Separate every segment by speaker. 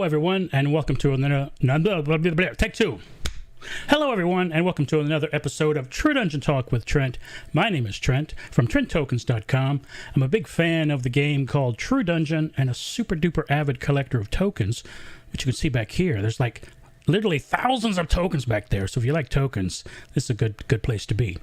Speaker 1: Hello, everyone, and welcome to another take two. Hello, everyone, and welcome to another episode of True Dungeon Talk with Trent. My name is Trent from TrentTokens.com. I'm a big fan of the game called True Dungeon and a super duper avid collector of tokens, which you can see back here. There's like literally thousands of tokens back there. So if you like tokens, this is a good place to be.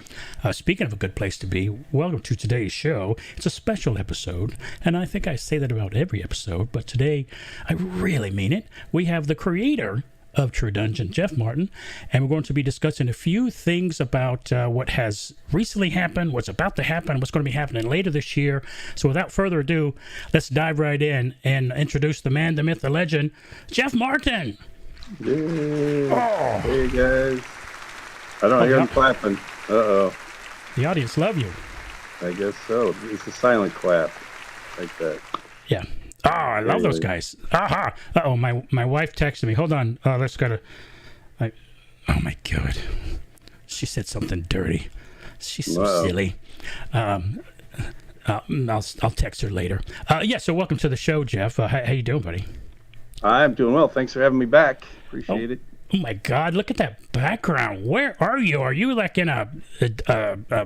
Speaker 1: Speaking of a good place to be, welcome to today's show. It's a special episode, and I think I say that about every episode, but today I really mean it. We have the creator of True Dungeon, Jeff Martin, and we're going to be discussing a few things about what has recently happened, what's about to happen, what's going to be happening later this year. So without further ado, let's dive right in and introduce the man, the myth, the legend, Jeff Martin.
Speaker 2: Yeah. Oh. Hey guys. I don't hear him clapping. Uh-oh.
Speaker 1: The audience love you.
Speaker 2: I guess so. It's a silent clap. Like that.
Speaker 1: Yeah. Oh, I love those guys. Aha. Uh-oh, my wife texted me. Hold on. Let's go to... oh my God. She said something dirty. She's so silly. I'll text her later. So welcome to the show, Jeff. How you doing, buddy?
Speaker 2: I'm doing well. Thanks for having me back. Appreciate it.
Speaker 1: Oh my God! Look at that background. Where are you? Are you like in a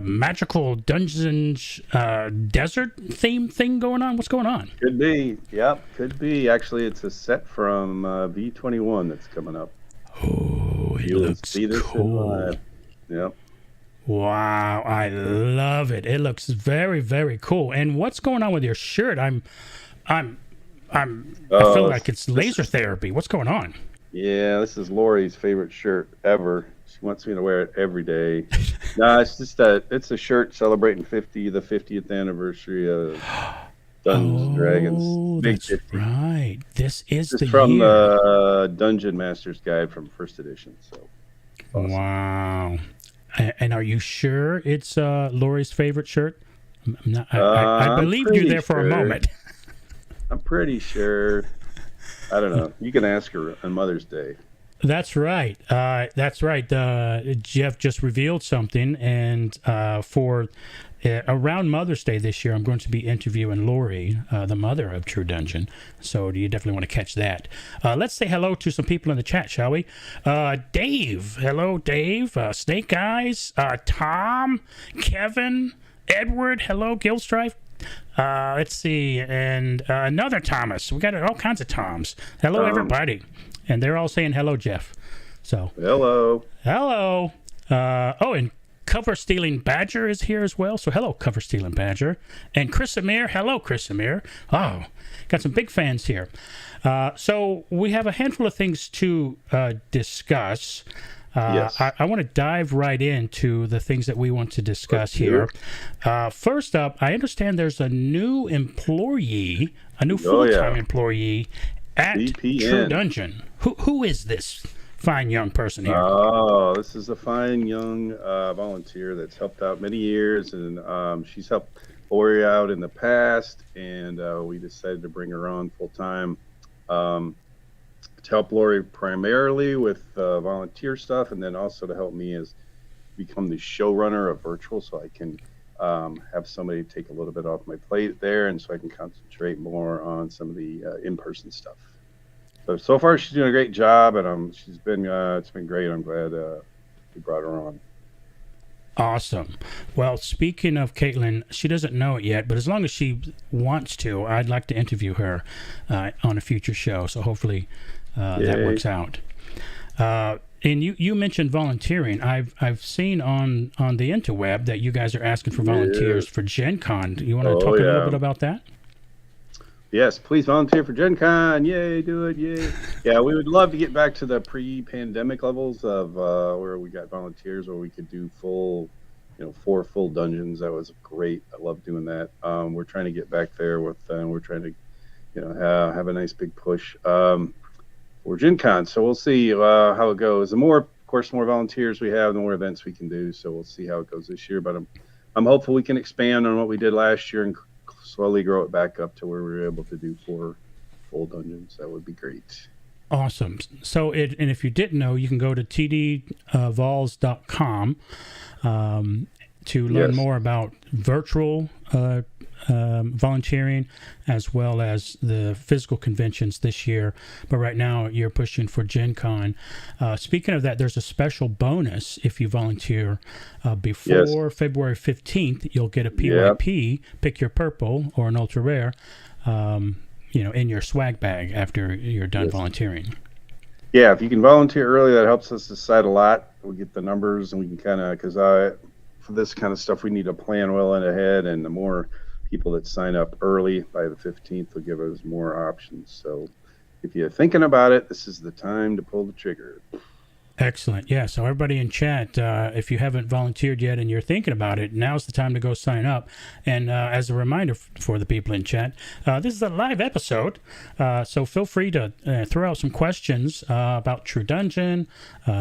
Speaker 1: magical dungeons desert theme thing going on? What's going on?
Speaker 2: Could be. Yep. Could be. Actually, it's a set from V21 that's coming up.
Speaker 1: Oh, it looks cool.
Speaker 2: Yep.
Speaker 1: Wow, I love it. It looks very, very cool. And what's going on with your shirt? I feel like it's laser therapy. What's going on?
Speaker 2: Yeah, this is Lori's favorite shirt ever. She wants me to wear it every day. No, it's just it's a shirt celebrating the 50th anniversary of Dungeons and Dragons.
Speaker 1: That's 50. Right. This is the
Speaker 2: from
Speaker 1: year.
Speaker 2: The Dungeon Master's Guide from first edition. So,
Speaker 1: awesome. Wow. And are you sure it's Lori's favorite shirt? I believed you there for a moment.
Speaker 2: I'm pretty sure. I don't know. You can ask her on Mother's Day.
Speaker 1: That's right. Jeff just revealed something, and for around Mother's Day this year, I'm going to be interviewing Lori, the mother of True Dungeon. So you definitely want to catch that. Let's say hello to some people in the chat, shall we? Dave. Hello, Dave. Snake Eyes. Tom. Kevin. Edward. Hello, Guildstrife. Let's see, and another Thomas. We got all kinds of Toms. Hello, everybody, and they're all saying hello, Jeff. So
Speaker 2: hello.
Speaker 1: And Cover Stealing Badger is here as well. So hello, Cover Stealing Badger, and Chris Amir. Hello, Chris Amir. Oh, got some big fans here. So we have a handful of things to discuss.
Speaker 2: Yes.
Speaker 1: I want to dive right into the things that we want to discuss here. First up, I understand there's a new employee, a new full-time employee at
Speaker 2: VPN.
Speaker 1: True Dungeon. Who is this fine young person here?
Speaker 2: Oh, this is a fine young volunteer that's helped out many years, and she's helped Lori out in the past, and we decided to bring her on full-time. To help Lori primarily with volunteer stuff, and then also to help me as become the showrunner of virtual, so I can have somebody take a little bit off my plate there, and so I can concentrate more on some of the in-person stuff. So far she's doing a great job, and she's been it's been great. I'm glad we brought her on.
Speaker 1: Awesome. Well, speaking of Caitlin, she doesn't know it yet, but as long as she wants to, I'd like to interview her on a future show. So hopefully that works out. And you mentioned volunteering. I've seen on the interweb that you guys are asking for volunteers for Gen Con. Do you want to talk a little bit about that?
Speaker 2: Yes, please volunteer for Gen Con. Yay, do it, yay. Yeah, we would love to get back to the pre-pandemic levels of where we got volunteers, where we could do 4 full dungeons. That was great. I love doing that. We're trying to get back there with, we're trying to, have a nice big push for Gen Con. So we'll see how it goes. The more volunteers we have, the more events we can do. So we'll see how it goes this year. But I'm hopeful we can expand on what we did last year and slowly grow it back up to where we were able to do 4 full dungeons. That would be great.
Speaker 1: Awesome. So, and if you didn't know, you can go to tdvols.com to learn
Speaker 2: Yes.
Speaker 1: more about virtual volunteering as well as the physical conventions this year. But right now, you're pushing for Gen Con. Speaking of that, there's a special bonus if you volunteer before February 15th. You'll get a PYP, pick your purple or an ultra rare, in your swag bag after you're done volunteering.
Speaker 2: Yeah, if you can volunteer early, that helps us decide a lot. We get the numbers, and we can kind of, because for this kind of stuff, we need to plan well in ahead, and the more people that sign up early by the 15th will give us more options. So if you're thinking about it, this is the time to pull the trigger.
Speaker 1: Excellent. Yeah. So everybody in chat, if you haven't volunteered yet and you're thinking about it, now's the time to go sign up. And as a reminder for the people in chat, this is a live episode. So feel free to throw out some questions about True Dungeon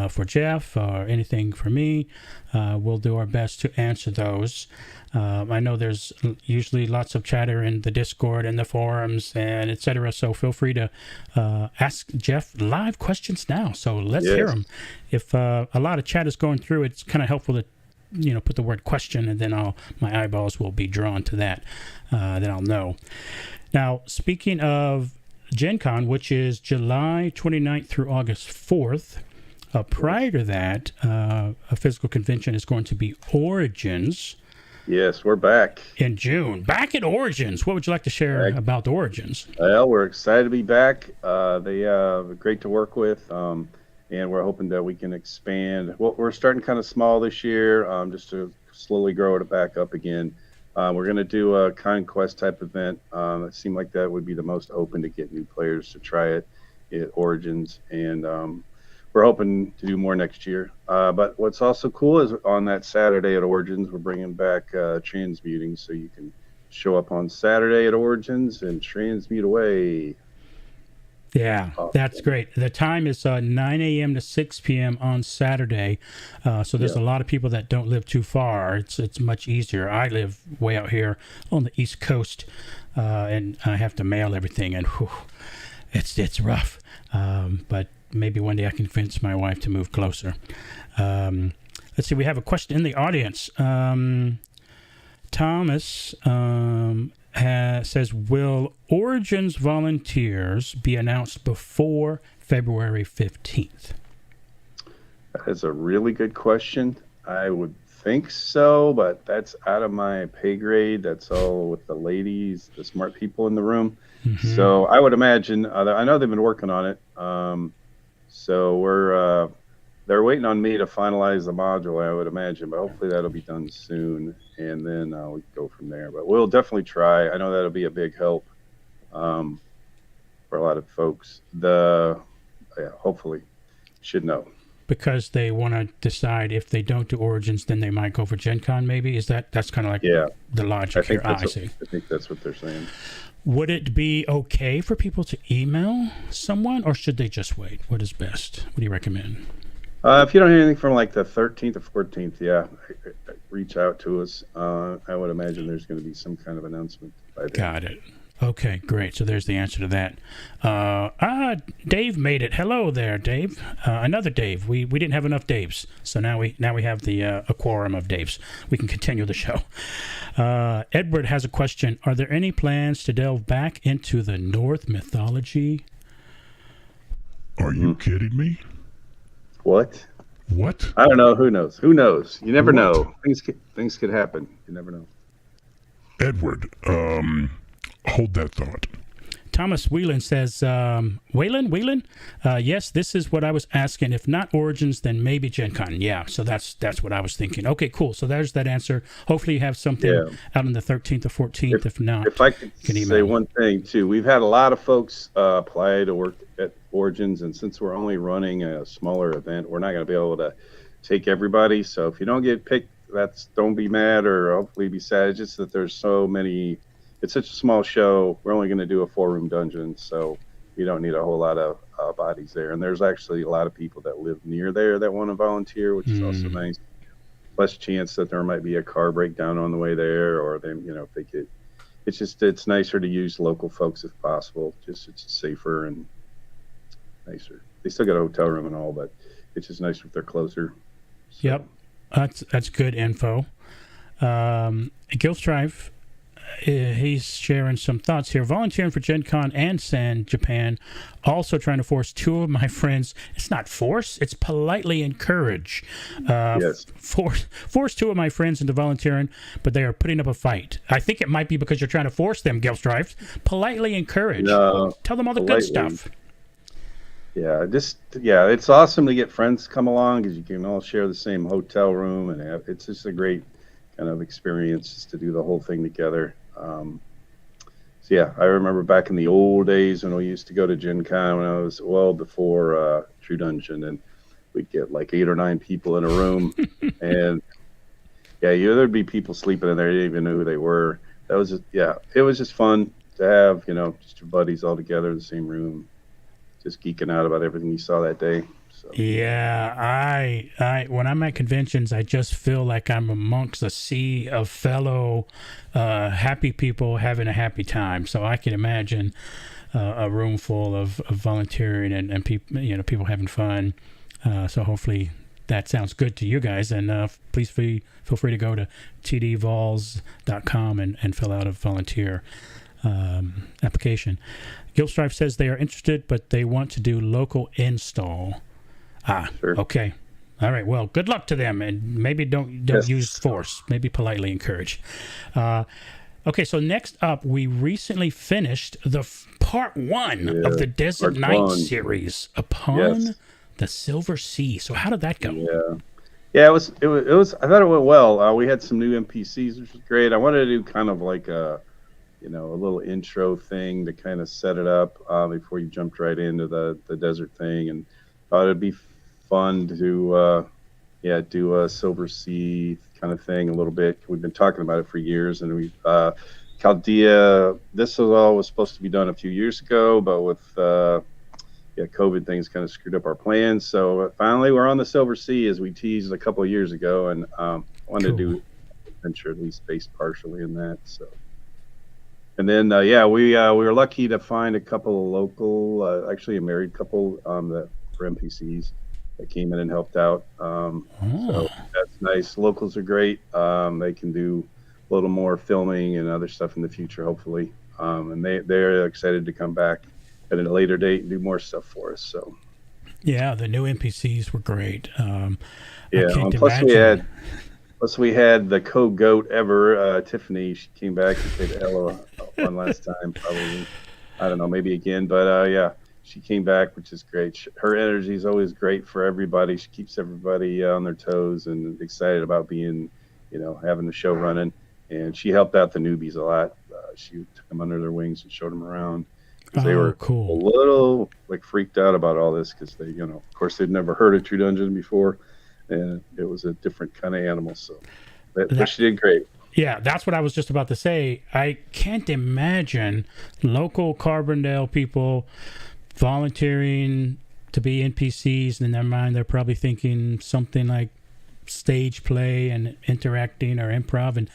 Speaker 1: for Jeff or anything for me. We'll do our best to answer those. I know there's usually lots of chatter in the Discord and the forums and etc. So feel free to ask Jeff live questions now. So let's hear them. If a lot of chat is going through, it's kind of helpful to put the word question, and then my eyeballs will be drawn to that. Then I'll know. Now, speaking of Gen Con, which is July 29th through August 4th, prior to that, a physical convention is going to be Origins.
Speaker 2: Yes, we're back.
Speaker 1: In June. Back at Origins. What would you like to share about the Origins?
Speaker 2: Well, we're excited to be back. They are great to work with, and we're hoping that we can expand. Well, we're starting kind of small this year, just to slowly grow it back up again. We're going to do a Conquest type event. It seemed like that would be the most open to get new players to try it at Origins, and we're hoping to do more next year. But what's also cool is on that Saturday at Origins, we're bringing back transmuting, so you can show up on Saturday at Origins and transmute away.
Speaker 1: Yeah, that's great. The time is 9 a.m. to 6 p.m. on Saturday. So there's a lot of people that don't live too far. It's much easier. I live way out here on the East Coast, and I have to mail everything, and it's rough. But maybe one day I can convince my wife to move closer. Let's see. We have a question in the audience. Thomas says, will Origins volunteers be announced before February 15th?
Speaker 2: That is a really good question. I would think so, but that's out of my pay grade. That's all with the ladies, the smart people in the room. Mm-hmm. So I would imagine, I know they've been working on it. So they're waiting on me to finalize the module, I would imagine, but hopefully that'll be done soon, and then we can go from there. But we'll definitely try. I know that'll be a big help for a lot of folks. Hopefully, should know. Because
Speaker 1: they want to decide if they don't do Origins, then they might go for Gen Con, maybe? That's kind of like the logic here. I see.
Speaker 2: I think that's what they're saying.
Speaker 1: Would it be okay for people to email someone, or should they just wait? What is best? What do you recommend?
Speaker 2: If you don't hear anything from like the 13th or 14th, reach out to us. I would imagine there's going to be some kind of announcement by then.
Speaker 1: Got it. Okay, great. So there's the answer to that. Dave made it. Hello there, Dave. Another Dave. We didn't have enough Daves, so now we have a quorum of Daves. We can continue the show. Edward has a question. Are there any plans to delve back into the Norse mythology?
Speaker 3: Are you kidding me?
Speaker 2: What?
Speaker 3: I
Speaker 2: don't know. Who knows? You never know. Things could happen. You never know.
Speaker 3: Edward, hold that thought.
Speaker 1: Thomas Whelan says, Whelan? Yes, this is what I was asking. If not Origins, then maybe Gen Con. Yeah, so that's what I was thinking. Okay, cool. So there's that answer. Hopefully you have something out on the 13th or 14th. If not,
Speaker 2: if I could say one thing, too. We've had a lot of folks apply to work at Origins, and since we're only running a smaller event, we're not going to be able to take everybody. So if you don't get picked, don't be mad or hopefully be sad. It's just that there's so many. It's such a small show. We're only going to do a 4-room dungeon, so we don't need a whole lot of bodies there. And there's actually a lot of people that live near there that want to volunteer, which is also nice. Less chance that there might be a car breakdown on the way there, or they, if they get. It's nicer to use local folks if possible. It's safer and nicer. They still got a hotel room and all, but it's just nicer if they're closer. So.
Speaker 1: Yep, that's good info. Gilstrife, he's sharing some thoughts here. Volunteering for Gen Con and San Japan, also trying to force two of my friends. It's not force, it's politely encourage.
Speaker 2: Yes.
Speaker 1: Force two of my friends into volunteering, but they are putting up a fight. I think it might be because you're trying to force them, Gilstrife. Politely encourage.
Speaker 2: No,
Speaker 1: Tell them all the
Speaker 2: politely.
Speaker 1: good stuff.
Speaker 2: Yeah, it's awesome to get friends to come along because you can all share the same hotel room, and it's just a great kind of experience just to do the whole thing together. So yeah, I remember back in the old days when we used to go to Gen Con when I was well before True Dungeon, and we'd get like 8 or 9 people in a room, and there'd be people sleeping in there. You didn't even know who they were. It was just fun to have, just your buddies all together in the same room, just geeking out about everything you saw that day. So.
Speaker 1: Yeah, I when I'm at conventions, I just feel like I'm amongst a sea of fellow happy people having a happy time. So I can imagine a room full of volunteering and people, people having fun. So hopefully that sounds good to you guys. And please feel free to go to tdvols.com and fill out a volunteer application. Gilstrife says they are interested, but they want to do local install.
Speaker 2: Sure.
Speaker 1: Okay. All right. Well, good luck to them, and maybe don't use force. Maybe politely encourage. Okay. So next up, we recently finished the part 1 of the Desert Knight series, Upon the Silver Sea. So how did that go?
Speaker 2: Yeah. It was. I thought it went well. We had some new NPCs, which was great. I wanted to do kind of like a little intro thing to kind of set it up before you jumped right into the desert thing, and thought it'd be fun to do a Silver Sea kind of thing a little bit. We've been talking about it for years, and we Chaldea, this was supposed to be done a few years ago, but with COVID things kind of screwed up our plans. So finally we're on the Silver Sea, as we teased a couple of years ago, and wanted to do adventure, at least based partially in that. So, and then we were lucky to find a couple of local, actually a married couple that for NPCs that came in and helped out. So that's nice. Locals are great. They can do a little more filming and other stuff in the future, hopefully. And they're excited to come back at a later date and do more stuff for us. So
Speaker 1: yeah, the new NPCs were great.
Speaker 2: Plus we had the co-goat ever, Tiffany. She came back and said hello one last time, probably. I don't know, maybe again, but she came back, which is great. Her energy is always great for everybody. She keeps everybody on their toes and excited about being, having the show running. And she helped out the newbies a lot. She took them under their wings and showed them around. They were
Speaker 1: cool.
Speaker 2: A little freaked out about all this because they, of course, they'd never heard of True Dungeon before, and it was a different kind of animal. So, but she did great.
Speaker 1: Yeah, that's what I was just about to say. I can't imagine local Carbondale people volunteering to be NPCs, and in their mind they're probably thinking something like stage play and interacting or improv, and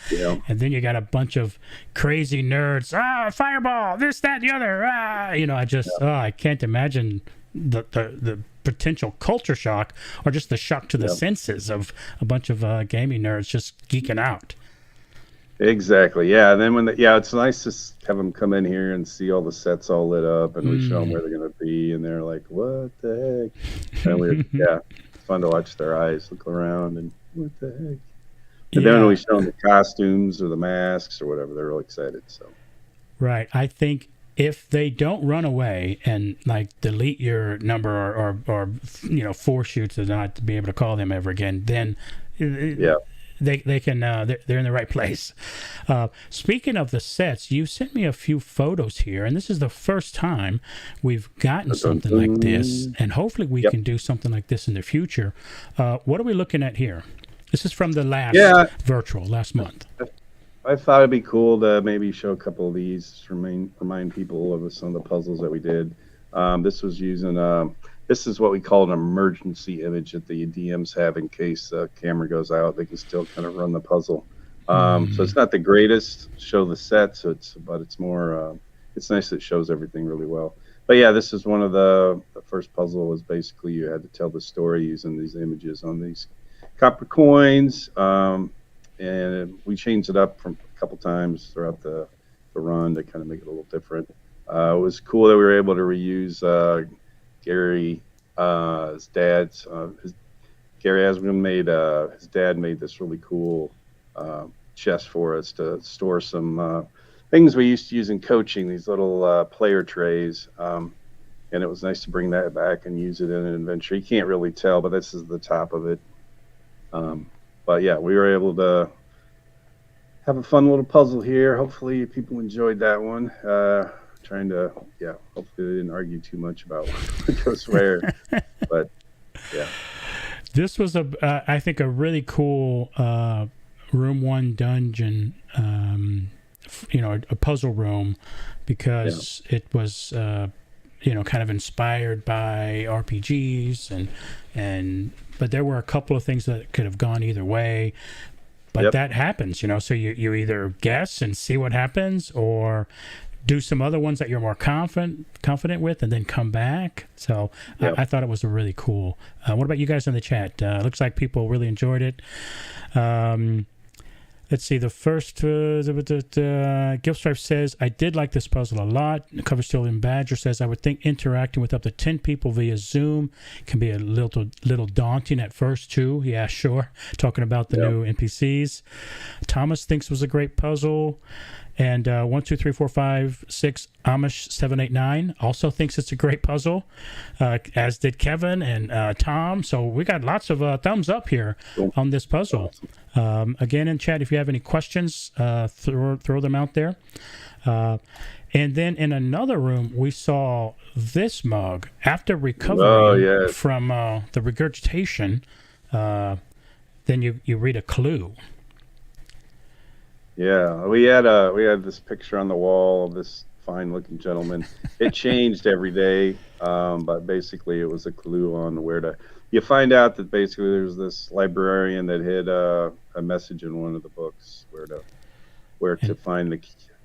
Speaker 1: then you got a bunch of crazy nerds, fireball, this, that, the other, I can't imagine the potential culture shock or just the shock to the senses of a bunch of gaming nerds just geeking out.
Speaker 2: Exactly. Yeah. And then it's nice to have them come in here and see all the sets all lit up, and we show them where they're going to be, and they're like, "What the heck?" And it's fun to watch their eyes look around and what the heck. And then when we show them the costumes or the masks or whatever, they're real excited. So.
Speaker 1: Right. I think if they don't run away and delete your number or force you to not to be able to call them ever again, then they can they're in the right place. Speaking of the sets, you sent me a few photos here, and this is the first time we've gotten something like this, and hopefully we can do something like this in the future. What are we looking at here? This is from the last virtual last month.
Speaker 2: I thought it'd be cool to maybe show a couple of these to remind people of some of the puzzles that we did. This was using this is what we call an emergency image that the DMs have in case the camera goes out. They can still kind of run the puzzle. So it's not the greatest show the set, but it's more it's nice that it shows everything really well. But yeah, this is one of the first puzzle was basically you had to tell the story using these images on these copper coins. and we changed it up from a couple times throughout the run to kind of make it a little different. It was cool that we were able to reuse Gary, his dad's. Gary Asman made his dad made this really cool chest for us to store some things we used to use in coaching. These little player trays. And it was nice to bring that back and use it in an adventure. You can't really tell, but this is the top of it. But yeah, we were able to have a fun little puzzle here. Hopefully people enjoyed that one. Hopefully they didn't argue too much about what goes where. But yeah.
Speaker 1: This was I think a really cool room 1 dungeon, a puzzle room, because it was kind of inspired by RPGs but there were a couple of things that could have gone either way, but that happens, so you either guess and see what happens, or do some other ones that you're more confident with, and then come back. So I thought it was a really cool. What about you guys in the chat? Looks like people really enjoyed it. Let's see. The first Gilstripe says, I did like this puzzle a lot. Cover Still in Badger says, I would think interacting with up to 10 people via Zoom can be a little daunting at first too. Yeah, sure. Talking about the new NPCs. Thomas thinks it was a great puzzle. And 1, 2, 3, 4, 5, 6 Amish 789 also thinks it's a great puzzle, as did Kevin and Tom. So we got lots of thumbs up here on this puzzle. Again, in chat, if you have any questions, throw them out there. And then in another room, we saw this mug. After recovering from the regurgitation, then you read a clue.
Speaker 2: Yeah, we had this picture on the wall of this fine-looking gentleman. It changed every day, but basically it was a clue on where to. You find out that basically there's this librarian that hid a message in one of the books where to find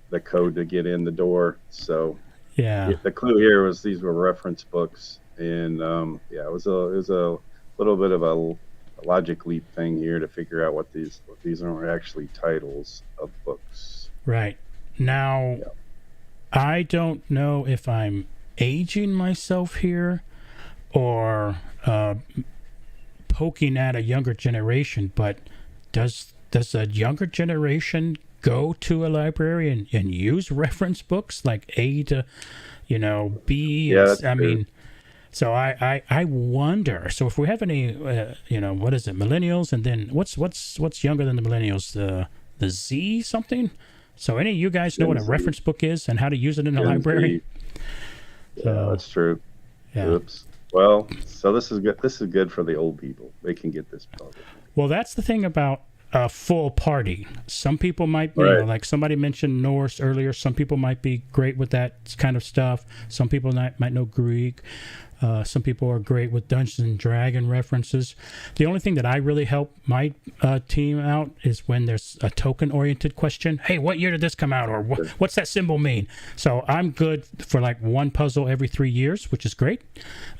Speaker 2: the code to get in the door. So the clue here was these were reference books, and it was a little bit of a logic leap thing here to figure out what these aren't actually titles of books.
Speaker 1: Right. Now, I don't know if I'm aging myself here or poking at a younger generation, but does a younger generation go to a library and use reference books like A to B? I mean, so I wonder. So if we have any, what is it, millennials, and then what's younger than the millennials? The Z something. So any of you guys know what a reference book is and how to use it in a library?
Speaker 2: Yeah, that's true.
Speaker 1: Yeah.
Speaker 2: Oops. Well, so this is good. This is good for the old people. They can get this puzzle.
Speaker 1: Well, that's the thing about a full party. Some people might be, like somebody mentioned Norse earlier. Some people might be great with that kind of stuff. Some people might know Greek. Some people are great with Dungeons and Dragon references. The only thing that I really help my team out is when there's a token-oriented question. Hey, what year did this come out? Or what's that symbol mean? So I'm good for like one puzzle every 3 years, which is great.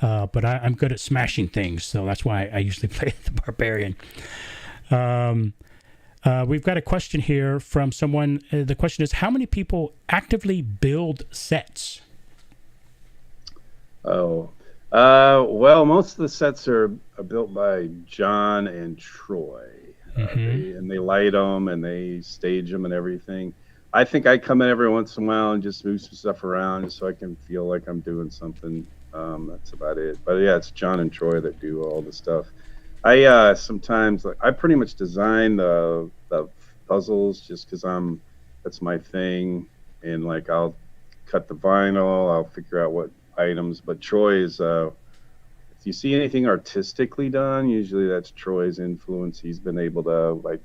Speaker 1: But I'm good at smashing things, so that's why I usually play the Barbarian. We've got a question here from someone. The question is, how many people actively build sets?
Speaker 2: Well, most of the sets are built by John and Troy, and they light them and they stage them and everything. I think I come in every once in a while and just move some stuff around just so I can feel like I'm doing something. That's about it. But yeah, it's John and Troy that do all the stuff. I sometimes I pretty much design the puzzles just because that's my thing, and like I'll cut the vinyl, I'll figure out what items. But Troy's if you see anything artistically done, usually that's Troy's influence. He's been able to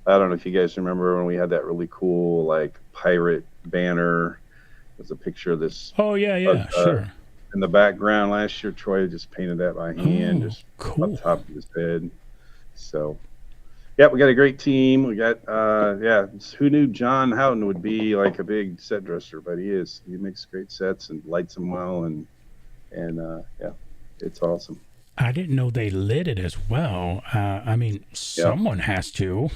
Speaker 2: I don't know if you guys remember when we had that really cool like pirate banner. There's a picture of this.
Speaker 1: Oh yeah, sure.
Speaker 2: In the background last year, Troy just painted that by hand, just
Speaker 1: cool.
Speaker 2: up top of his head. So yeah, we got a great team. We got who knew John Houghton would be like a big set dresser, but he is. He makes great sets and lights them well, and it's awesome.
Speaker 1: I didn't know they lit it as well. I mean, someone has to,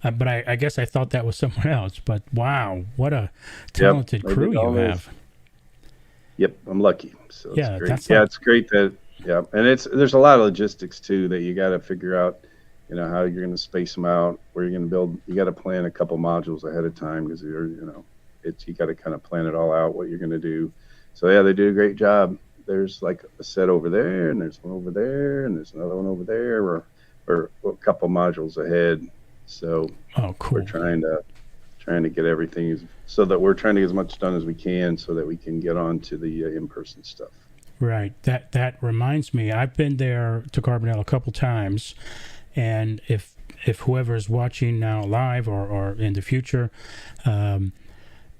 Speaker 1: but I guess I thought that was someone else. But wow, what a talented crew you have.
Speaker 2: Yep, I'm lucky. So
Speaker 1: yeah,
Speaker 2: it's great.
Speaker 1: that's
Speaker 2: it's great that and there's a lot of logistics too that you got to figure out. You know how you're going to space them out, where you're going to build. You got to plan a couple modules ahead of time because you got to kind of plan it all out what you're going to do. So yeah, they do a great job. There's like a set over there, and there's one over there, and there's another one over there, or a couple modules ahead. So
Speaker 1: cool.
Speaker 2: We're trying to get everything so that we're trying to get as much done as we can so that we can get on to the in-person stuff.
Speaker 1: Right. That reminds me, I've been there to Carbondale a couple times, and if whoever is watching now live or in the future, in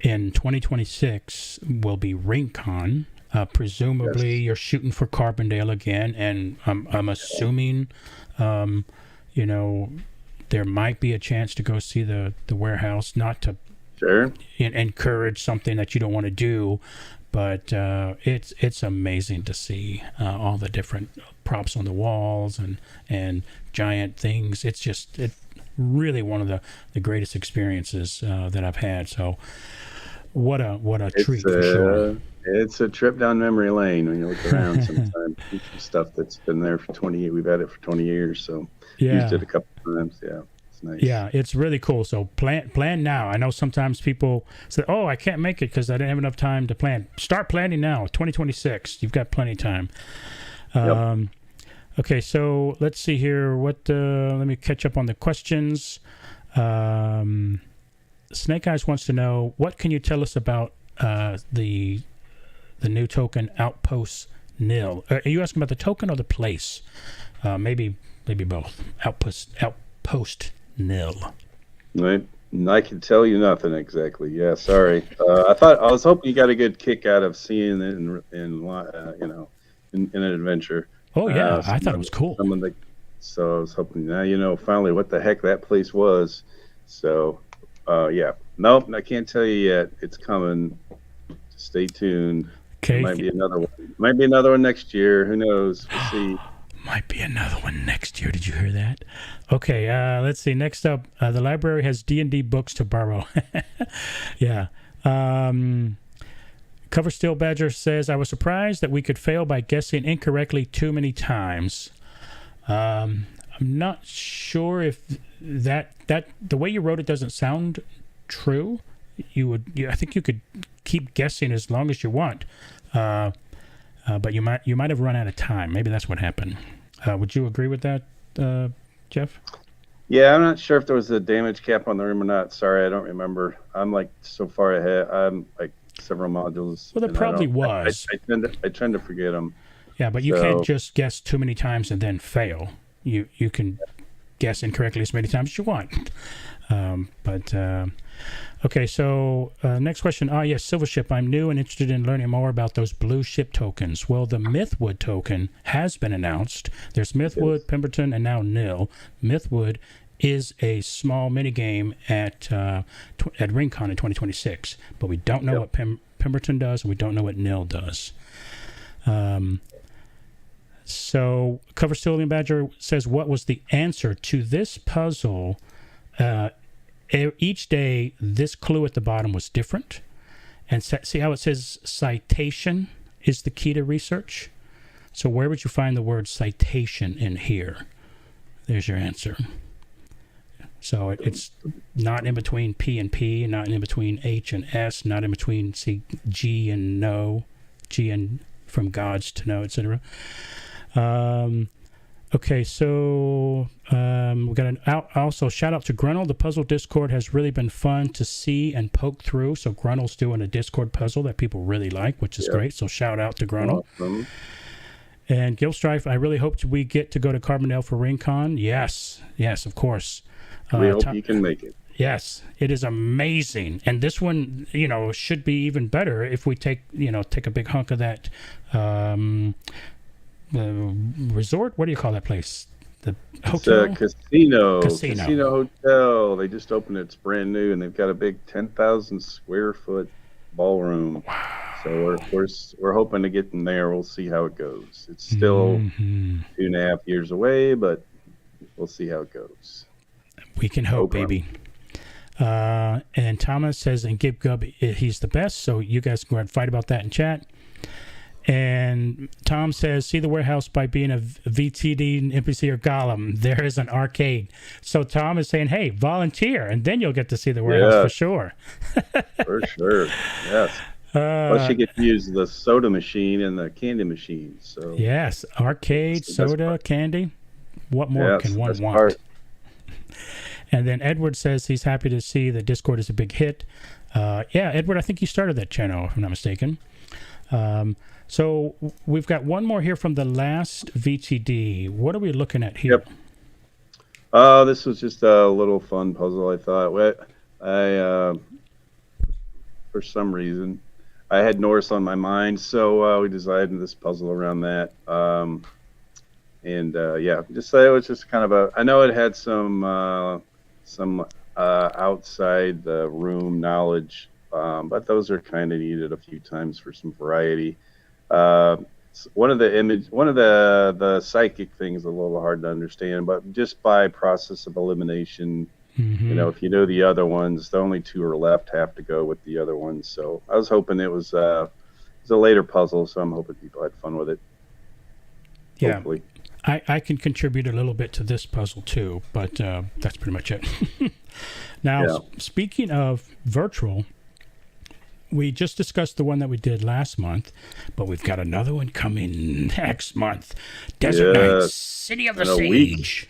Speaker 1: 2026 will be RinkCon. Presumably you're shooting for Carbondale again, and I'm assuming, there might be a chance to go see the warehouse, not to encourage something that you don't want to do, but it's amazing to see all the different props on the walls and giant things. It's really one of the greatest experiences that I've had. So what a treat for sure.
Speaker 2: It's a trip down memory lane when you look around sometimes. Stuff that's been there for 20 years. We've had it for 20 years, so used it a couple times. Yeah, it's nice.
Speaker 1: Yeah, it's really cool. So plan now. I know sometimes people say, "Oh, I can't make it because I didn't have enough time to plan." Start planning now. 2026. You've got plenty of time. Okay, so let's see here. Let me catch up on the questions. Snake Eyes wants to know, what can you tell us about the new token Outpost Nil? Are you asking about the token or the place? Maybe both. Outpost Nil.
Speaker 2: Right. I can tell you nothing exactly. Yeah, sorry. I was hoping you got a good kick out of seeing it in an adventure.
Speaker 1: Oh yeah, I thought it was cool.
Speaker 2: So I was hoping now finally what the heck that place was. So nope, I can't tell you yet. It's coming. Stay tuned.
Speaker 1: Okay.
Speaker 2: Might be another one. Might be another one next year. Who knows? We'll see.
Speaker 1: Might be another one next year. Did you hear that? Okay, let's see. Next up, the library has D&D books to borrow. Yeah. Cover Steel Badger says, I was surprised that we could fail by guessing incorrectly too many times. I'm not sure if that the way you wrote it doesn't sound true. I think you could keep guessing as long as you want, but you might have run out of time. Maybe that's what happened. Would you agree with that, Jeff?
Speaker 2: Yeah, I'm not sure if there was a damage cap on the room or not. Sorry, I don't remember. I'm like so far ahead. I'm like several modules.
Speaker 1: Well, there probably was.
Speaker 2: I tend to forget them.
Speaker 1: Yeah, but you can't just guess too many times and then fail. You can guess incorrectly as many times as you want. Okay, so next question. Yes, Silver Ship. I'm new and interested in learning more about those blue ship tokens. Well, the Mythwood token has been announced. There's Mythwood, Pemberton, and now Nil. Mythwood is a small minigame at RinkCon in 2026, but we don't know what Pemberton does, and we don't know what Nil does. So, Cover Steel Badger says, what was the answer to this puzzle? Each day, this clue at the bottom was different. And see how it says citation is the key to research? So where would you find the word citation in here? There's your answer. So it's not in between P and P, not in between H and S, not in between G and no, G and from gods to no, etc. Okay, so we got also shout out to Grunnell. The puzzle Discord has really been fun to see and poke through. So Grunnell's doing a Discord puzzle that people really like, which is great. So shout out to Grunnell. Awesome. And Gilstrife, I really hope we get to go to Carbondale for RinkCon. Yes, of course.
Speaker 2: We hope you can make it.
Speaker 1: Yes, it is amazing, and this one, should be even better if we take a big hunk of that. The resort, what do you call that place? The hotel?
Speaker 2: It's a casino hotel. They just opened it. It's brand new, and they've got a big 10,000 square foot ballroom.
Speaker 1: Wow.
Speaker 2: So we're hoping to get in there. We'll see how it goes. It's still 2.5 years away, but we'll see how it goes.
Speaker 1: We can hope, baby. And Thomas says, and Gib Gub, he's the best. So you guys can go ahead and fight about that in chat. And Tom says, see the warehouse by being a VTD, NPC, or Golem. There is an arcade. So Tom is saying, hey, volunteer, and then you'll get to see the warehouse for sure.
Speaker 2: For sure, yes. Plus, you get to use the soda machine and the candy machine. So
Speaker 1: yes, arcade, soda, candy. What more can one want? Part. And then Edward says he's happy to see that Discord is a big hit. Yeah, Edward, I think you started that channel, if I'm not mistaken. So we've got one more here from the last VTD. What are we looking at here?
Speaker 2: Yep. This was just a little fun puzzle, I thought. For some reason, I had Norse on my mind, so we designed this puzzle around that. Just say it was just kind of I know it had some outside the room knowledge, but those are kind of needed a few times for some variety. One of the psychic things is a little hard to understand, but just by process of elimination, if you know the other ones, the only two are left have to go with the other ones. So I was hoping it was a later puzzle, so I'm hoping people had fun with it.
Speaker 1: Yeah.
Speaker 2: Hopefully.
Speaker 1: I can contribute a little bit to this puzzle too, but that's pretty much it. Now, speaking of virtual, we just discussed the one that we did last month, but we've got another one coming next month. Desert Nights, City of the Sage.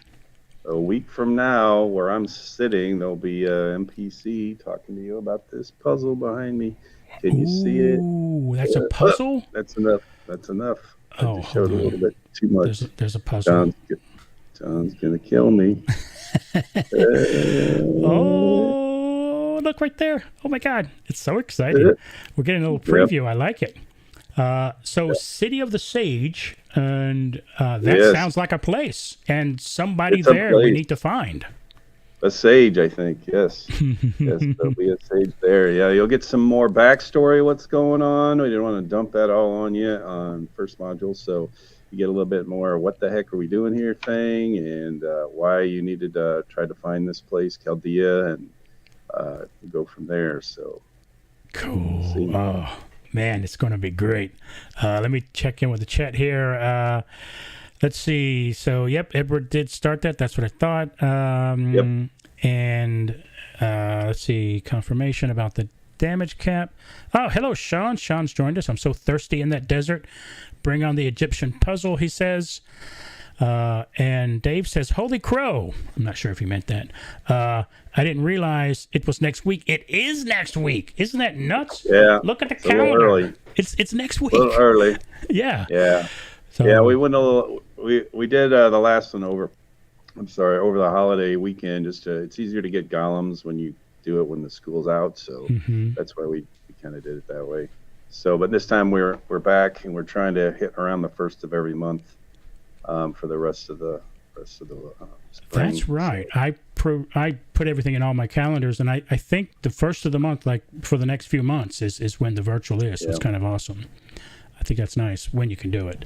Speaker 2: A week from now, where I'm sitting, there'll be a NPC talking to you about this puzzle behind me. Can you see it?
Speaker 1: Ooh, that's a puzzle?
Speaker 2: That's enough. That's enough. I just showed a little bit too much.
Speaker 1: There's a puzzle.
Speaker 2: John's going to kill me.
Speaker 1: Oh, look right there. Oh, my God. It's so exciting. We're getting a little preview. I like it. City of the Sage, and that sounds like a place, and somebody there we need to find.
Speaker 2: A sage, I think, yes. Yes, there'll be a sage there. Yeah, you'll get some more backstory, what's going on. We didn't want to dump that all on you on first module, so you get a little bit more what the heck are we doing here thing, and why you needed to try to find this place, Chaldea, and go from there. So
Speaker 1: cool. Oh, man, it's going to be great. Let me check in with the chat here. Let's see. So, Edward did start that. That's what I thought. And let's see. Confirmation about the damage cap. Oh, hello, Sean. Sean's joined us. I'm so thirsty in that desert. Bring on the Egyptian puzzle, he says. And Dave says, holy crow. I'm not sure if he meant that. I didn't realize it was next week. It is next week. Isn't that nuts?
Speaker 2: Yeah.
Speaker 1: Look at the calendar.
Speaker 2: Early.
Speaker 1: It's next week.
Speaker 2: A little early.
Speaker 1: Yeah.
Speaker 2: Yeah.
Speaker 1: So,
Speaker 2: yeah, we went a little. We did the last one over the holiday weekend. It's easier to get golems when you do it when the school's out. So that's why we kind of did it that way. So, but this time we're back and we're trying to hit around the first of every month for the rest of the spring.
Speaker 1: That's right. So, I put everything in all my calendars, and I think the first of the month, like for the next few months, is when the virtual is. So it's kind of awesome. I think that's nice when you can do it.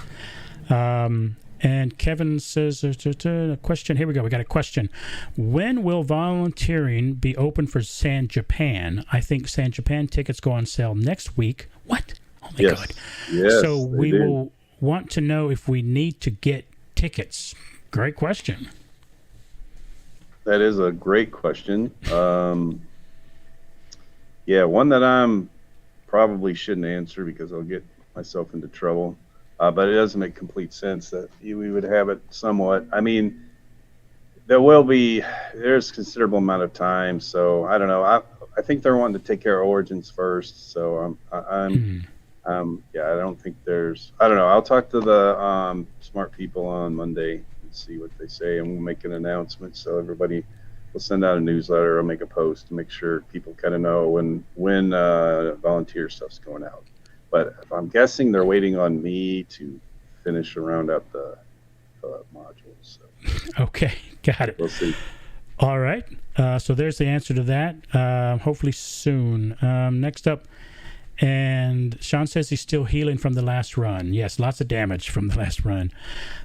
Speaker 1: And Kevin says, a question. Here we go. We got a question. When will volunteering be open for San Japan? I think San Japan tickets go on sale next week. What? Oh, my God.
Speaker 2: Yes,
Speaker 1: so we will want to know if we need to get tickets. Great question.
Speaker 2: That is a great question. One that I'm probably shouldn't answer because I'll get myself into trouble. But it doesn't make complete sense that we would have it somewhat. I mean, there's considerable amount of time, so I don't know. I think they're wanting to take care of Origins first, so I don't think there's. I don't know. I'll talk to the smart people on Monday and see what they say, and we'll make an announcement so everybody. We'll send out a newsletter or make a post to make sure people kind of know when volunteer stuff's going out. But if I'm guessing they're waiting on me to finish and round out the modules. So.
Speaker 1: Okay, got it.
Speaker 2: We'll see.
Speaker 1: All right. So there's the answer to that. Hopefully soon. Next up, And Sean says he's still healing from the last run. Yes, lots of damage from the last run.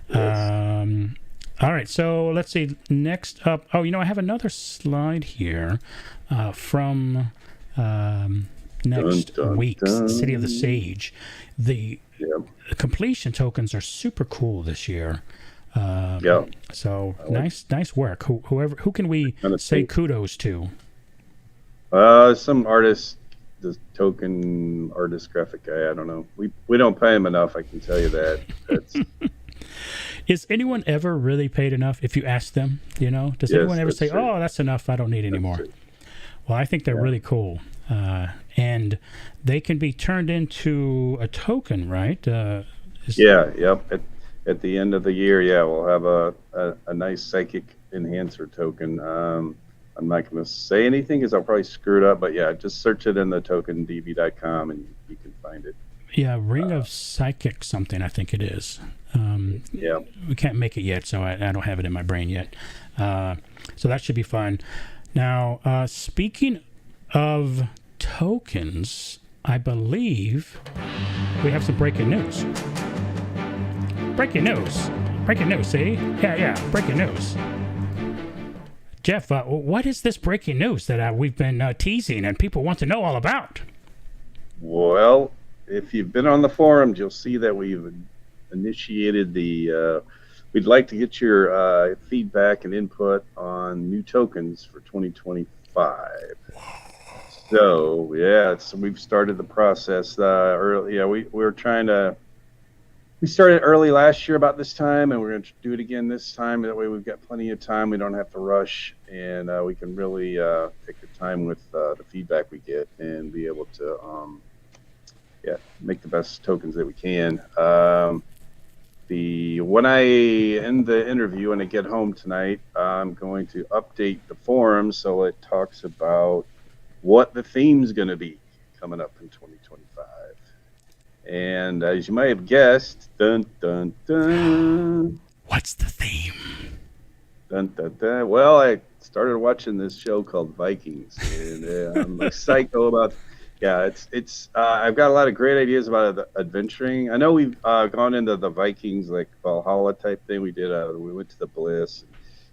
Speaker 2: Yes.
Speaker 1: All right, so let's see. Next up, I have another slide here from next week's City of the Sage. The completion tokens are super cool this year. So nice work. Who can we say kudos to?
Speaker 2: Some artist, the token artist, graphic guy. I don't know. We don't pay him enough. I can tell you that. That's.
Speaker 1: Is anyone ever really paid enough? If you ask them, does anyone ever say, true. "Oh, that's enough. I don't need any more"? Well, I think they're really cool, and they can be turned into a token, right?
Speaker 2: Yep. At the end of the year, we'll have a nice psychic enhancer token. I'm not going to say anything because I'll probably screw it up, but just search it in the tokendb.com and you can find it.
Speaker 1: Yeah, Ring of Psychic something, I think it is. We can't make it yet, so I don't have it in my brain yet. So that should be fun. Now, speaking of tokens, I believe we have some breaking news. Breaking news, see? Yeah, breaking news. Jeff, what is this breaking news that we've been teasing and people want to know all about?
Speaker 2: Well, if you've been on the forums, you'll see that we've initiated we'd like to get your feedback and input on new tokens for 2025. So, we've started the process early. We started early last year about this time, and we're going to do it again this time. That way we've got plenty of time. We don't have to rush, and we can really take the time with the feedback we get and be able to make the best tokens that we can. When I end the interview and I get home tonight, I'm going to update the forum so it talks about what the theme's going to be coming up in 2025. And as you might have guessed, dun dun dun.
Speaker 1: What's the theme?
Speaker 2: Dun dun dun. Well, I started watching this show called Vikings, and I'm like psycho about. It's. I've got a lot of great ideas about adventuring. I know we've gone into the Vikings like Valhalla type thing. We did. We went to the Bliss.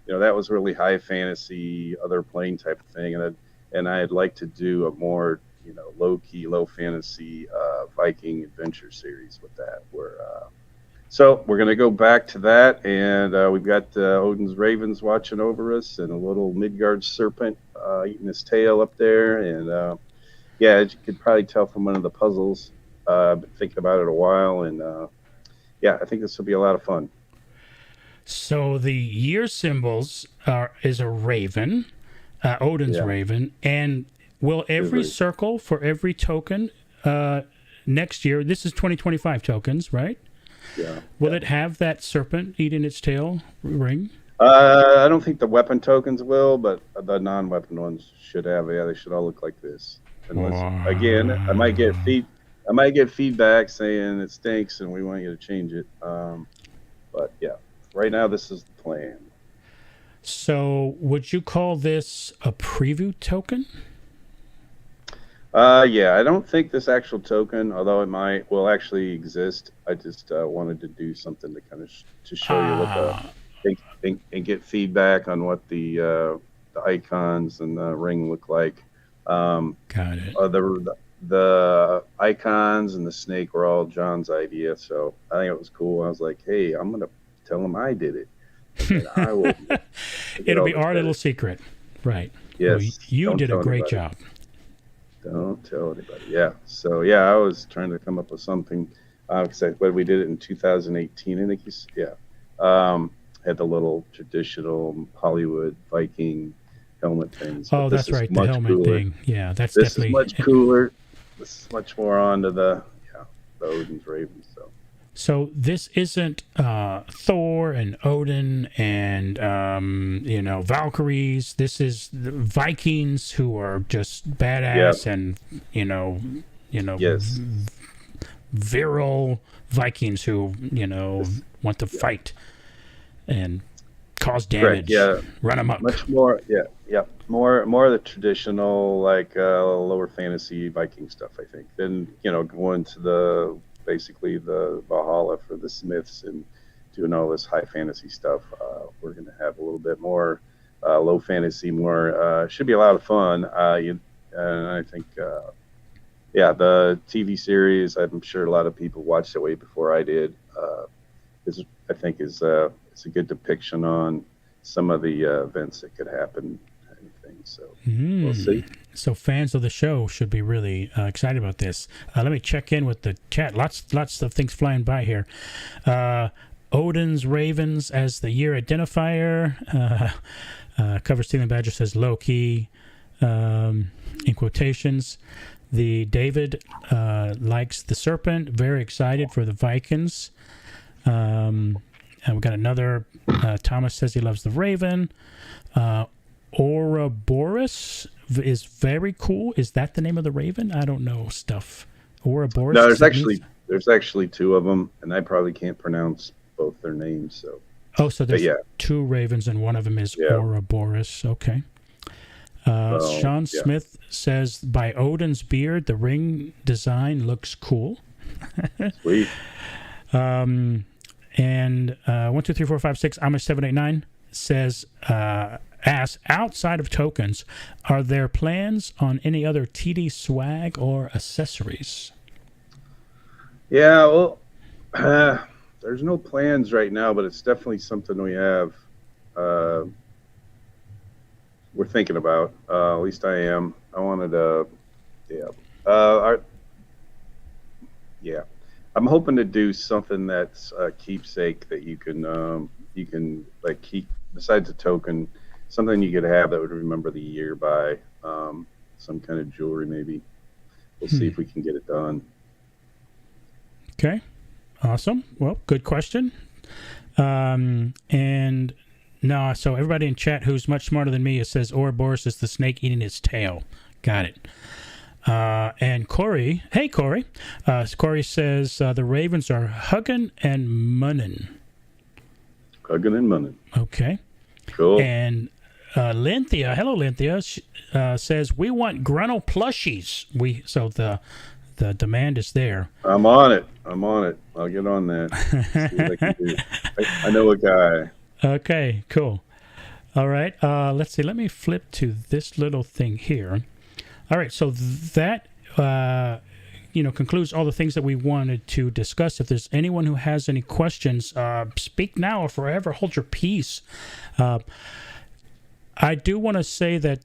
Speaker 2: That was really high fantasy, other plane type of thing, and I'd like to do a more low-key, low fantasy Viking adventure series with that. So we're going to go back to that, and we've got Odin's ravens watching over us and a little Midgard serpent eating his tail up there. And as you could probably tell from one of the puzzles, I've been thinking about it a while, and I think this will be a lot of fun.
Speaker 1: So the year symbols is a raven, Odin's raven, and will every circle for every token next year, this is 2025 tokens, right?
Speaker 2: Yeah.
Speaker 1: Will it have that serpent eating its tail ring?
Speaker 2: I don't think the weapon tokens will, but the non-weapon ones should have. Yeah, they should all look like this. Unless, again, I might get feedback saying it stinks and we want you to change it. But right now this is the plan.
Speaker 1: So would you call this a preview token?
Speaker 2: I don't think this actual token, although it will actually exist. I just wanted to do something to kind of to show you what and get feedback on what the icons and the ring look like.
Speaker 1: Got it.
Speaker 2: The icons and the snake were all John's idea, so I think it was cool. I was like, hey, I'm gonna tell him I did it. And I will.
Speaker 1: It'll be our little secret, right?
Speaker 2: Yes.
Speaker 1: Well, you did a great job.
Speaker 2: Don't tell anybody. Yeah. So I was trying to come up with something. We did it in 2018. I think had the little traditional Hollywood Viking helmet things.
Speaker 1: Oh, that's right, the helmet thing. Yeah, that's
Speaker 2: this
Speaker 1: definitely.
Speaker 2: This is much cooler. This is much more onto the Odin's ravens.
Speaker 1: So this isn't Thor and Odin and Valkyries. This is the Vikings who are just badass and
Speaker 2: yes.
Speaker 1: virile Vikings who want to fight. And cause damage, run amok.
Speaker 2: Much more, more of the traditional, like lower fantasy Viking stuff, I think. Then going to basically the Valhalla for the Smiths and doing all this high fantasy stuff. We're going to have a little bit more low fantasy, more should be a lot of fun. And I think, the TV series, I'm sure a lot of people watched it way before I did. It's a good depiction on some of the events that could happen. So we'll see.
Speaker 1: So fans of the show should be really excited about this. Let me check in with the chat. Lots of things flying by here. Odin's Ravens as the year identifier. Cover Stealing Badger says Loki in quotations. The David likes the serpent. Very excited for the Vikings. And we got another. Thomas says he loves the Raven. Ouroboros is very cool. Is that the name of the Raven? I don't know stuff. Ouroboros.
Speaker 2: No, there's actually two of them, and I probably can't pronounce both their names.
Speaker 1: So there's two ravens, and one of them is Ouroboros. Okay. Sean Smith says, by Odin's beard, the ring design looks cool.
Speaker 2: Sweet.
Speaker 1: And 1, 2, 3, 4, 5, 6. Amish789 says, asks, outside of tokens, are there plans on any other TD swag or accessories?
Speaker 2: Yeah, well, there's no plans right now, but it's definitely something we have. We're thinking about. At least I am. I wanted to. I'm hoping to do something that's a keepsake that you can like keep besides a token. Something you could have that would remember the year by, some kind of jewelry maybe. We'll see if we can get it done.
Speaker 1: Okay, awesome. Well, good question. And no, so everybody in chat who's much smarter than me, it says Ouroboros is the snake eating its tail. Got it. And Corey, hey Corey, Corey says the Ravens are hugging and munning.
Speaker 2: Hugging and munning.
Speaker 1: Okay.
Speaker 2: Cool.
Speaker 1: And Lynthia, hello Lynthia, says we want Gruntle plushies. So the demand is there.
Speaker 2: I'm on it. I'll get on that. See what I can do. I know a guy.
Speaker 1: Okay, cool. All right. Let's see. Let me flip to this little thing here. All right. So that concludes all the things that we wanted to discuss. If there's anyone who has any questions, speak now or forever hold your peace. I do want to say that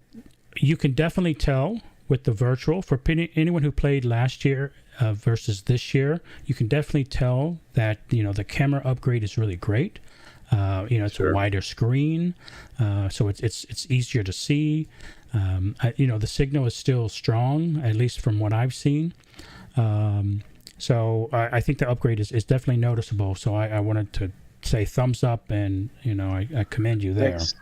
Speaker 1: you can definitely tell with the virtual, for anyone who played last year versus this year, you can definitely tell that the camera upgrade is really great. It's
Speaker 2: Sure.
Speaker 1: a wider screen, so it's easier to see. The signal is still strong, at least from what I've seen. So I think the upgrade is definitely noticeable. So I wanted to say thumbs up, and I commend you there.
Speaker 2: Thanks.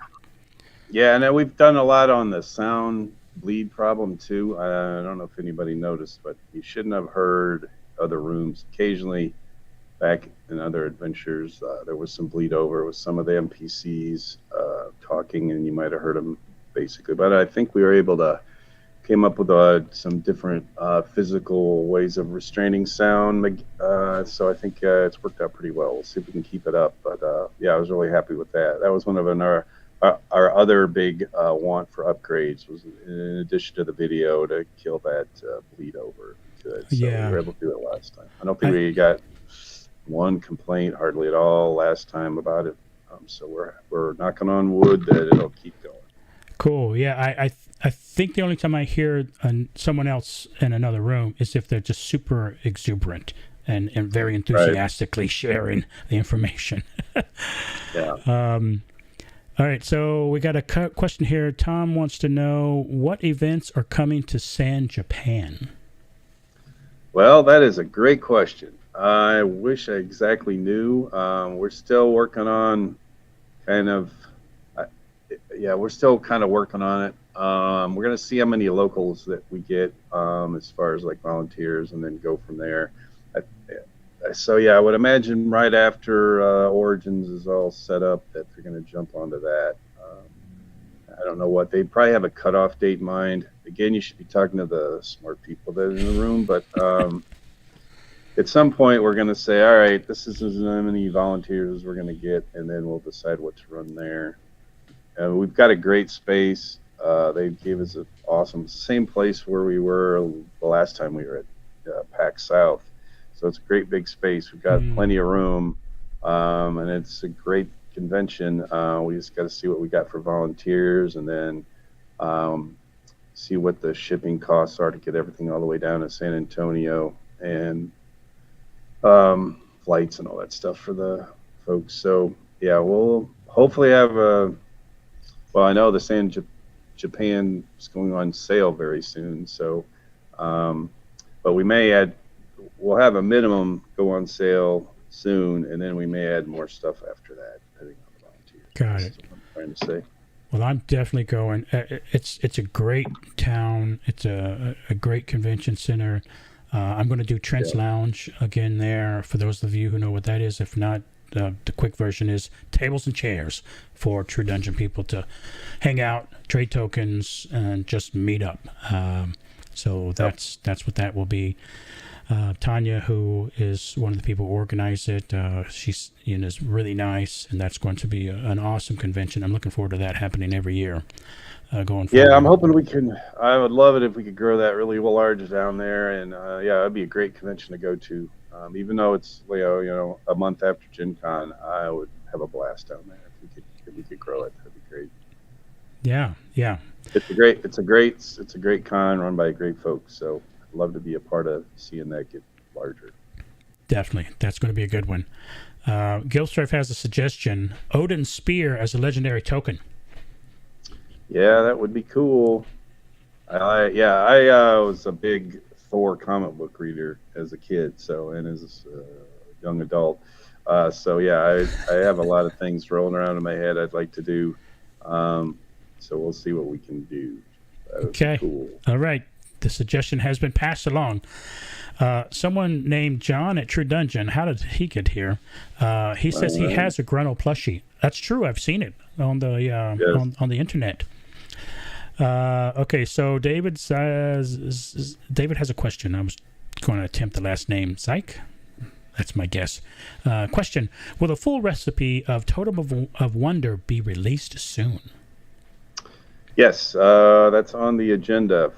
Speaker 2: Yeah, and we've done a lot on the sound bleed problem too. I don't know if anybody noticed, but you shouldn't have heard other rooms. Occasionally, back in other adventures, there was some bleed over with some of the NPCs talking, and you might have heard them basically. But I think we were able to came up with some different physical ways of restraining sound. So I think it's worked out pretty well. We'll see if we can keep it up. But I was really happy with that. That was one of our other big want for upgrades, was in addition to the video, to kill that bleed over. So we were able to do it last time. I don't think we got one complaint hardly at all last time about it. So we're knocking on wood that it'll keep going.
Speaker 1: Cool. Yeah, I think the only time I hear someone else in another room is if they're just super exuberant and very enthusiastically sharing the information.
Speaker 2: Yeah.
Speaker 1: All right, so we got a question here. Tom wants to know what events are coming to San Japan.
Speaker 2: Well, that is a great question. I wish I exactly knew. We're still working on we're still kind of working on it. We're going to see how many locals that we get as far as like volunteers, and then go from there. so yeah, I would imagine right after Origins is all set up that they're going to jump onto that. I don't know what they probably have a cutoff date in mind. Again, you should be talking to the smart people that are in the room, but at some point we're going to say, all right, this is as many volunteers as we're going to get, and then we'll decide what to run there. We've got a great space. They gave us an awesome, same place where we were the last time we were at PAX South. So it's a great big space. We've got plenty of room, and it's a great convention. We just got to see what we got for volunteers, and then see what the shipping costs are to get everything all the way down to San Antonio, and flights and all that stuff for the folks. So yeah, we'll hopefully have well, I know the Japan is going on sale very soon. So, but we'll have a minimum go on sale soon, and then we may add more stuff after that, depending on the volunteers.
Speaker 1: Got it.
Speaker 2: That's what I'm trying to say.
Speaker 1: Well, I'm definitely going. It's a great town. It's a great convention center. I'm going to do Trent's Lounge again there, for those of you who know what that is. If not, the quick version is tables and chairs for True Dungeon people to hang out, trade tokens, and just meet up. So that's what that will be. Tanya, who is one of the people who organize it, she's is really nice, and that's going to be an awesome convention. I'm looking forward to that happening every year going forward.
Speaker 2: Yeah, I'm hoping we can. I would love it if we could grow that really large down there, and yeah, it'd be a great convention to go to. Even though it's a month after Gen Con, I would have a blast down there if we could grow it. That'd be great.
Speaker 1: Yeah.
Speaker 2: It's a great con run by great folks. So I'd love to be a part of seeing that get larger.
Speaker 1: Definitely, that's going to be a good one. Gilstrife has a suggestion: Odin Spear as a legendary token.
Speaker 2: Yeah, that would be cool. I was a big Thor comic book reader as a kid, and as a young adult. So yeah, I have a lot of things rolling around in my head I'd like to do. So we'll see what we can do.
Speaker 1: Okay.
Speaker 2: Cool.
Speaker 1: All right. The suggestion has been passed along. Someone named John at True Dungeon. How did he get here? He says he has a Gruntle plushie. That's true. I've seen it on the on the internet. Okay, so David says David has a question. I was going to attempt the last name. Zyke? That's my guess. Question: will the full recipe of Totem of Wonder be released soon?
Speaker 2: Yes, that's on the agenda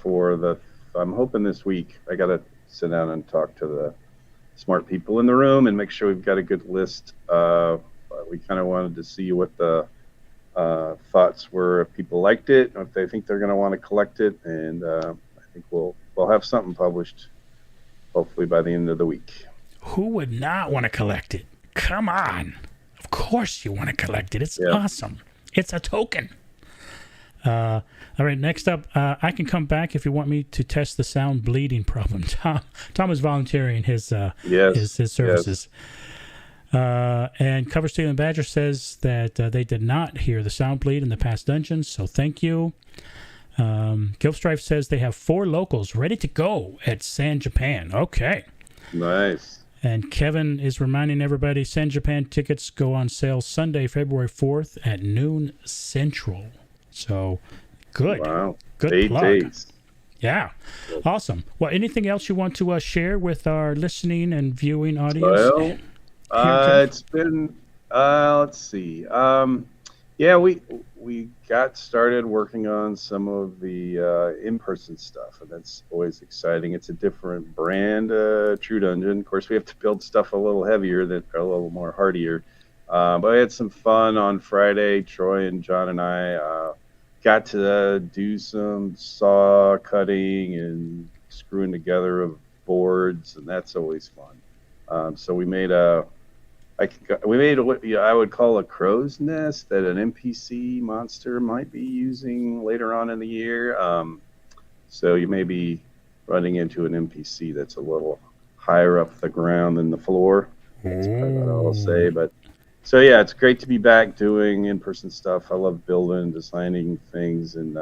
Speaker 2: I'm hoping this week. I got to sit down and talk to the smart people in the room and make sure we've got a good list. We kind of wanted to see what the thoughts were, if people liked it, or if they think they're going to want to collect it, and I think we'll have something published hopefully by the end of the week.
Speaker 1: Who would not want to collect it? Come on. Of course you want to collect it. It's awesome. It's a token. All right, next up, I can come back if you want me to test the sound bleeding problem. Tom is volunteering his services. And Cover Stealing Badger says that they did not hear the sound bleed in the past dungeons, so thank you. Gilstrife says they have 4 locals ready to go at San Japan. Okay.
Speaker 2: Nice.
Speaker 1: And Kevin is reminding everybody San Japan tickets go on sale Sunday, February 4th at noon Central. So, good.
Speaker 2: Wow.
Speaker 1: Good
Speaker 2: 8
Speaker 1: plug.
Speaker 2: days.
Speaker 1: Yeah. Awesome. Well, anything else you want to share with our listening and viewing audience?
Speaker 2: Well, it's been, let's see. Yeah, we got started working on some of the in-person stuff, and that's always exciting. It's a different brand, True Dungeon. Of course, we have to build stuff a little heavier, a little more hardier. But I had some fun on Friday. Troy and John and I got to do some saw cutting and screwing together of boards, and that's always fun. So we made what I would call a crow's nest that an NPC monster might be using later on in the year. So you may be running into an NPC that's a little higher up the ground than the floor. That's probably what I'll say. But so yeah, it's great to be back doing in-person stuff. I love building and designing things and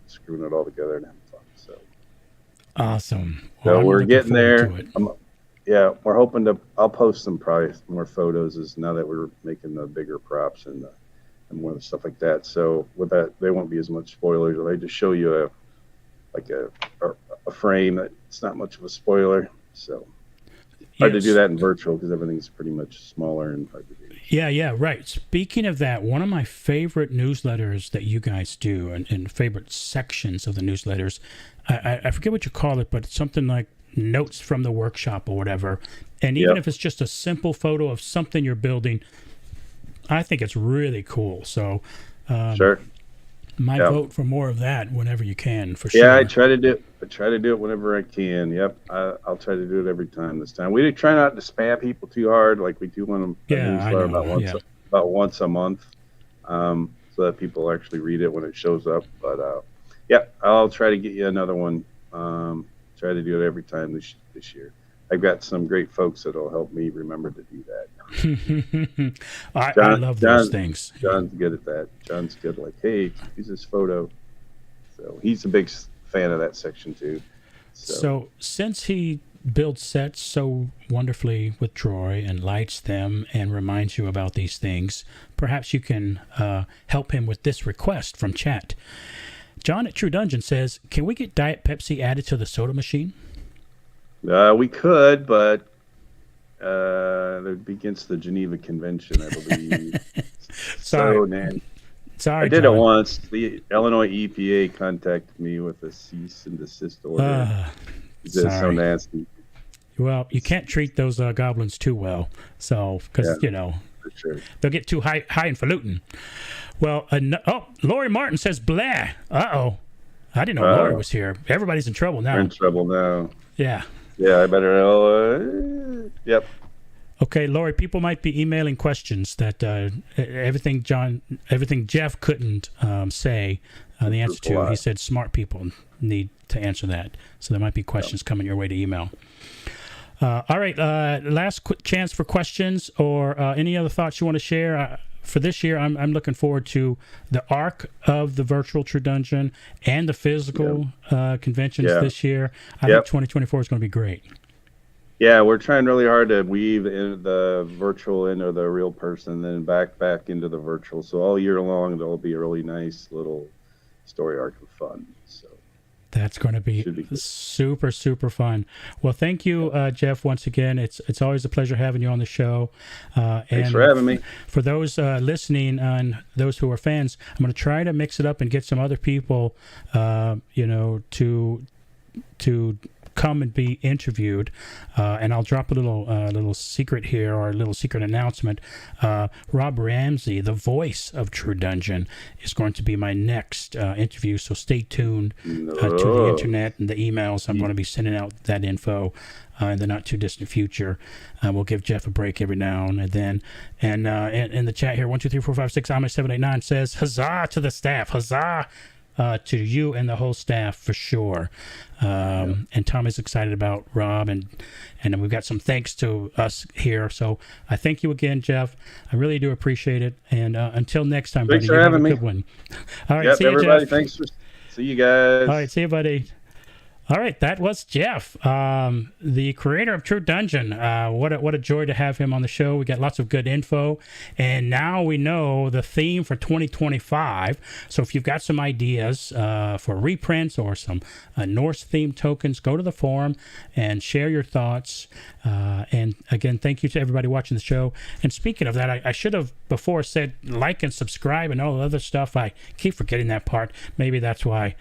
Speaker 2: screwing it all together and having fun. So
Speaker 1: awesome.
Speaker 2: Well, so we're getting there. Yeah, we're hoping to. I'll post some probably more photos as now that we're making the bigger props and more of the stuff like that. So with that, there won't be as much spoilers. They just show you a frame that's not much of a spoiler. So hard to do that in virtual because everything's pretty much smaller and hard to do.
Speaker 1: Yeah, right. Speaking of that, one of my favorite newsletters that you guys do and favorite sections of the newsletters, I forget what you call it, but it's something like notes from the workshop or whatever. And even if it's just a simple photo of something you're building, I think it's really cool. So
Speaker 2: sure.
Speaker 1: My vote for more of that whenever you can, for sure.
Speaker 2: Yeah, I try to do it whenever I can. Yep, I'll try to do it every time. This time we try not to spam people too hard. Like we do one about once a month, so that people actually read it when it shows up. But I'll try to get you another one. Try to do it every time this year. I've got some great folks that'll help me remember to do that.
Speaker 1: I love those things.
Speaker 2: John's good at that. John's good. Like, hey, use this photo. So he's a big fan of that section too.
Speaker 1: So since he builds sets so wonderfully with Troy and lights them and reminds you about these things, perhaps you can help him with this request from chat. John at True Dungeon says, can we get Diet Pepsi added to the soda machine?
Speaker 2: We could, but it would be against the Geneva Convention, I believe.
Speaker 1: Sorry,
Speaker 2: I did
Speaker 1: John.
Speaker 2: it once. The Illinois EPA contacted me with a cease and desist order. It's so nasty.
Speaker 1: Well, you can't treat those goblins too well, so because
Speaker 2: for sure.
Speaker 1: They'll get too highfalutin. Well, Lori Martin says blah. Uh-oh. I didn't know Lori was here. Everybody's in trouble now.
Speaker 2: We're in trouble now.
Speaker 1: Yeah.
Speaker 2: Yeah, I better know. Yep.
Speaker 1: Okay, Lori, people might be emailing questions that everything Jeff couldn't say the answer to. He said smart people need to answer that. So there might be questions coming your way to email. All right, last quick chance for questions or any other thoughts you want to share. For this year, I'm looking forward to the arc of the virtual True Dungeon and the physical conventions this year. I think 2024 is going to be great.
Speaker 2: Yeah, we're trying really hard to weave in the virtual into the real person, then back into the virtual. So all year long, there'll be a really nice little story arc of fun. So
Speaker 1: that's going to be super, super fun. Well, thank you, Jeff, once again. It's always a pleasure having you on the show.
Speaker 2: Thanks for having me.
Speaker 1: For those listening and those who are fans, I'm going to try to mix it up and get some other people, to come and be interviewed, and I'll drop a little secret here, or a little secret announcement. Rob Ramsey, the voice of True Dungeon, is going to be my next interview, so stay tuned to the internet and the emails. I'm going to be sending out that info in the not too distant future. We'll give Jeff a break every now and then. And in the chat here, 1 2 3 4 5 6 Amish789 says, huzzah to the staff, huzzah to you and the whole staff for sure. And Tom is excited about Rob, and we've got some thanks to us here. So I thank you again, Jeff. I really do appreciate it. And until next time,
Speaker 2: thanks
Speaker 1: buddy,
Speaker 2: for having me.
Speaker 1: Good one. All right, see
Speaker 2: everybody.
Speaker 1: You, Jeff.
Speaker 2: Thanks for. See you guys.
Speaker 1: All right, see you, buddy. All right, that was Jeff, the creator of True Dungeon. What a joy to have him on the show. We got lots of good info, and now we know the theme for 2025. So if you've got some ideas for reprints or some Norse-themed tokens, go to the forum and share your thoughts. And again, thank you to everybody watching the show. And speaking of that, I should have before said like and subscribe and all the other stuff. I keep forgetting that part. Maybe that's why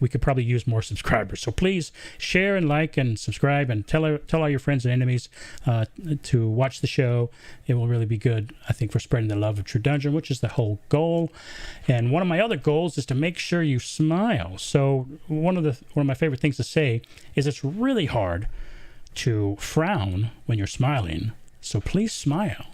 Speaker 1: we could probably use more subscribers. So please share and like and subscribe, and tell all your friends and enemies to watch the show. It will really be good, I think, for spreading the love of True Dungeon, which is the whole goal. And one of my other goals is to make sure you smile. So one of my favorite things to say is it's really hard to frown when you're smiling. So please smile.